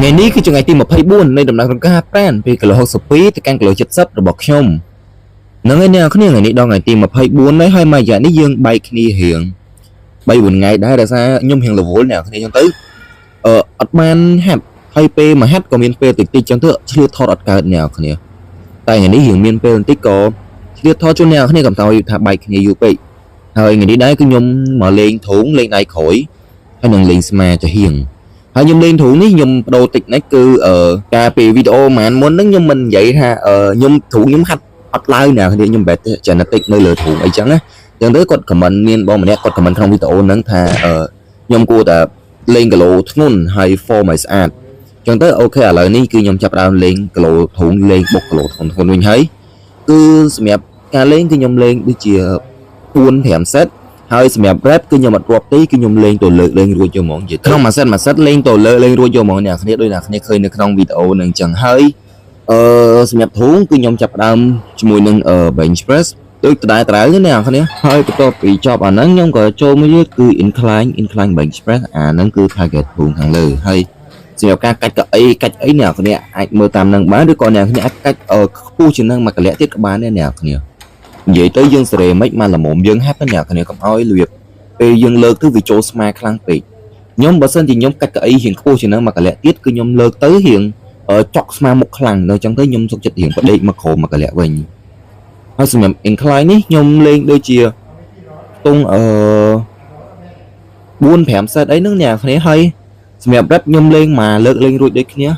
ngày níคือจังไงตีมาไพ่บุญในดำน้ำกันแป้นปีกะโหลหกสิบปีแต่การกะโหลจัดซับระบบชมนั่งไงเนี่ยเขาเนี่ยไงนี่ดองไงตีมาไพ่บุญได้ให้มาอย่างนี้ยังใบขี้เหียงใบบุญไงได้แต่ซะย่อมเหียงระบบเนี่ยเขาเนี่ยยังตื้ออัดมันฮัดให้เปมาฮัดก็มีเปติดติดจังเถอะเชื่อทอดอัดการเนี่ยเขาเนี่ยแต่ไงนี่เหียงมีเปติดก็เชื่อทอดจนเนี่ยเขาเนี่ยกับเราอยู่ทางใบขี้อยู่ไปហើយថ្ងៃនេះដែរគឺខ្ញុំមកលេងធុងលេងដៃក្រោយហើយនឹងលេងស្មាចាហៀងហើយខ្ញុំលេងធុងនេះខ្ញុំបដូរតិចណាស់គឺការពីវីដេអូម៉ានមុនហ្នឹងខ្ញុំមិននិយាយថាខ្ញុំធុងខ្ញុំហាត់អត់ឡើយណាគ្នាខ្ញុំបែរទៅចេះតិចនៅលើធុងអីចឹងណាចឹងទៅគាត់ខមមិនមានបងម្នាក់គាត់ខមមិនក្នុងវីដេអូហ្នឹងថាខ្ញុំគួរតែលេងគីឡូធ្ងន់ហើយ form ឲ្យស្អាតចឹងទៅអូខេឥឡូវនេះគឺខ្ញុំចាប់ដើមលេងគីឡូធុងលេងបុកគីឡូធ្ងន់វិញហើយគឺសម្រាប់ការលេងគឺខ្ញុំលេងដូចជា4-5 set ហើយសម្រាប់ rep គឺខ្ញុំអត់រាប់ទេគឺខ្ញុំលេងទៅលើលេងរួចយកហ្មងនិយាយក្នុងមួយ set លេងទៅលើលេងរួចយកហ្មងអ្នកគ្នាដូចអ្នកគ្នាឃើញនៅក្នុងវីដេអូហ្នឹងអញ្ចឹងហើយសម្រាប់ធូងគឺខ្ញុំចាប់ផ្ដើមជាមួយនឹង bench press ដូចដដែលទេអ្នកគ្នាហើយបន្ទាប់ពីចប់អាហ្នឹងខ្ញុំក៏ចូលមួយទៀតគឺ incline bench press អាហ្នឹងគឺ target ធូងខាងលើហើយសម្រាប់ការកាច់កៅអីអ្នកគ្នាអាចមើលតាមហ្នឹងបានឬក៏អ្នកគ្នាអាចកាច់ខ្ពស់ជាងហ្នឹងមួយកលៈទៀតក៏បានដែរអ្នកគ្នានិយាយទៅយើងសេរីមិនមកល្មមយើងហាត់អ្នកគ្នាកុំឲ្យលៀបពេលយើងលើកទៅវាចូលស្មាខ្លាំងពេកខ្ញុំបើសិនជាខ្ញុំកាច់កៅអីរៀងខ្ពស់ជាងហ្នឹងមួយកលៈទៀតគឺខ្ញុំលើកទៅរៀងចុកស្មាមុខខ្លាំងនៅចឹងទៅខ្ញុំសុខចិត្តរៀងបដេកមកក្រោមមួយកលៈវិញហើយសម្រាប់ incline នេះខ្ញុំលេងដូចជាខ្ទង់4-5 set អីហ្នឹងអ្នកគ្នាហើយសម្រាប់ rep ខ្ញុំលេងមកលើកលេងរួចដូចគ្នា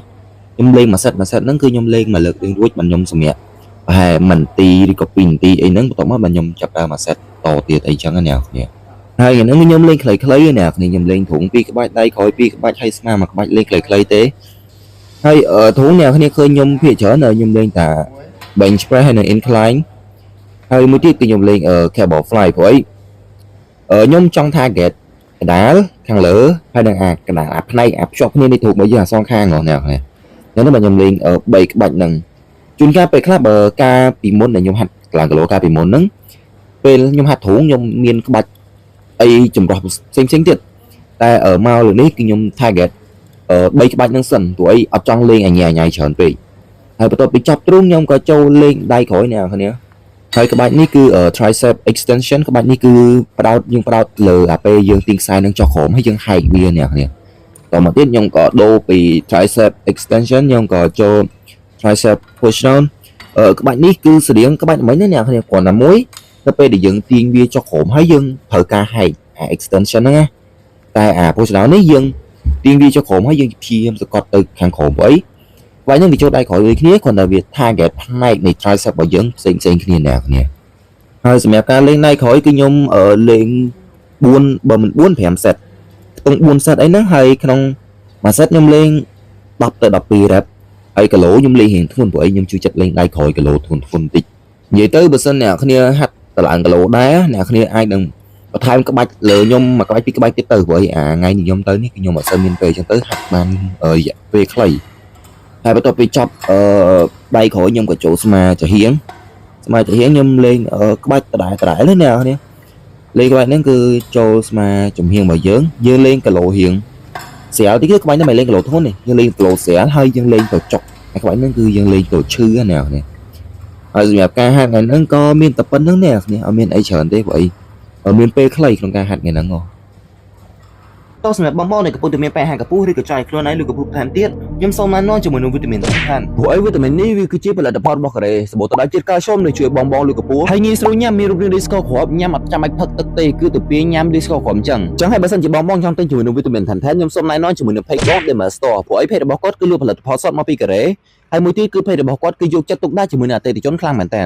ខ្ញុំលេងមួយ set ហ្នឹងគឺខ្ញុំលេងមកលើកលេងរួចបានខ្ញុំសម្រាប់ប្រហែល1នាទីឬក៏2 នាទីអីហ្នឹងបន្ទាប់មកបាទខ្ញុំចាប់ដើមមកសេតតទៀតអីចឹងណាអ្នកគ្នាហើយហ្នឹងខ្ញុំលេងខ្លីៗណាអ្នកគ្នាខ្ញុំលេងធុង2ក្បាច់ដៃក្រោយ2ក្បាច់ហើយស្មាមួយក្បាច់លេងខ្លីៗទេហើយធុងអ្នកគ្នាឃើញខ្ញុំភាគច្រើនខ្ញុំលេងតែ bench press ហើយនិង incline ហើយមួយទៀតគឺខ្ញុំលេងcable fly ព្រោះអីខ្ញុំចង់ target កដាលខាងលើហើយនឹងកដាលផ្នែកភ្ជាប់គ្នានេះធុងមកយើងសងខាងអ្នកគ្នាហ្នឹងបាទខ្ញុំលេង3ក្បាច់ហ្នឹងជួនកាលពេលខ្លះបើការពីមុនដែលខ្ញុំហាត់ឡើងគីឡូការពីមុនហ្នឹងពេលខ្ញុំហាត់ធុងខ្ញុំមានក្បាច់អីចម្រោះផ្សេងទៀតតែមកលើនេះគឺខ្ញុំ target 3ក្បាច់ហ្នឹងសិនព្រោះអីអត់ចង់លេងអញ្ញាច្រើនពេកហើយបន្ទាប់ពីចប់ទ្រូងខ្ញុំក៏ចូលលេងដៃក្រោយអ្នកគ្នាហើយក្បាច់នេះគឺ tricep extension ក្បាច់នេះគឺយើងផ្ដោតលើពេលយើងទាញខ្សែនឹងចុះក្រោមហើយយើងហែកវាអ្នកគ្នាតមកទៀតខ្ញុំក៏ដូរពី tricep extension ខ្ញុំក៏ចូល tricep push down ក្បាច់នេះគឺស្រៀងក្បាច់មិញណាអ្នកគ្នាគ្រាន់តែមួយទៅពេលដែលយើងទាញវាចុះក្រោមហើយយើងត្រូវការហែកextension ហ្នឹងណាតែpush down នេះយើងទាញវាចុះក្រោមហើយយើងព្យាយាមសកត់ទៅខាងក្រោមអីក្បាច់នេះវាចូលដៃក្រោយដូចគ្នាគ្រាន់តែវា target ផ្នែកនៃ tricep របស់យើងផ្សេងគ្នាអ្នកគ្នាហើយសម្រាប់ការលេងដៃក្រោយគឺខ្ញុំលេង4បើមិន4-5 set ខ្ទង់4 set អីហ្នឹងហើយក្នុងមួយ set ខ្ញុំលេង10 ទៅ 12 repហើយគីឡូខ្ញុំលេងរៀងធ្ងន់ព្រោះអីខ្ញុំជួយចិត្តលេងដៃក្រោយគីឡូធ្ងន់បន្តិចនិយាយទៅបើសិនអ្នកគ្នាហាត់តឡើងគីឡូដែរអ្នកគ្នាអាចនឹងបន្ថែមក្បាច់លើខ្ញុំមួយក្បាច់ពីរក្បាច់ទៀតទៅព្រោះអីថ្ងៃនេះខ្ញុំទៅនេះគឺខ្ញុំអត់សូវមានពេលអញ្ចឹងទៅហាត់បានរយៈពេលខ្លីហើយបន្ទាប់ពីចប់ដៃក្រោយខ្ញុំក៏ចូលស្មាចាហៀងខ្ញុំលេងក្បាច់ដដែលនេះអ្នកគ្នាលេងក្បាច់ហ្នឹងគឺចូលស្មាចំហៀងរបស់យើងលេងគីឡូហៀងស្រាលទីគឺក្បាច់ហ្នឹងមិនលេងគីឡូធ្ងន់ទេយើងលេងគីឡូស្រាលហើយយើងលេងទៅចុកហើយក្បាច់ហ្នឹងគឺយើងលេងទៅឈឺណាស់នេះហើយសម្រាប់ការហាត់ថ្ងៃហ្នឹងក៏មានតែប៉ុណ្្នឹងទេអ្នកអត់មានអីច្រើនទេព្រោះអីមានពេលខ្លីក្នុងការហាត់ថ្ងៃហ្នឹងតោះសម្រាប់បងប្អូនដែលកំពុងតែមានបញ្ហាកពុះឬក៏ចង់ឲ្យខ្លួនឯងលូតកពុះបន្ថែមទៀតខ្ញុំសូមណែនាំជាមួយនឹងវីតាមីនសំខាន់ព្រោះអីវីតាមីននេះវាគឺជាផលិតផលរបស់កូរ៉េសម្បូរទៅដោយជាតិកាល់ស្យូមដែលជួយបងលូតកពុះហើយងាយស្រួលញ៉ាំមានរូបរាងដូចស្ករគ្រាប់ញ៉ាំអត់ចាំបាច់ផឹកទឹកទេគឺទៅពីញ៉ាំដូចស្ករគ្រាប់អញ្ចឹងហើយបើសិនជាបងចង់ទិញជាមួយនឹងវីតាមីនបន្ថែមខ្ញុំសូមណែនាំជាមួយនឹង Page God Gamer Store ព្រោះអី Page របស់គាត់គឺលក់ផលិតផលសុទ្ធមកពីកូរ៉េហើយមួយទៀតគឺ Page របស់គាត់គឺយកចិត្តទុកដាក់ជាមួយនឹងអតិថិជនខ្លាំងមែនតើ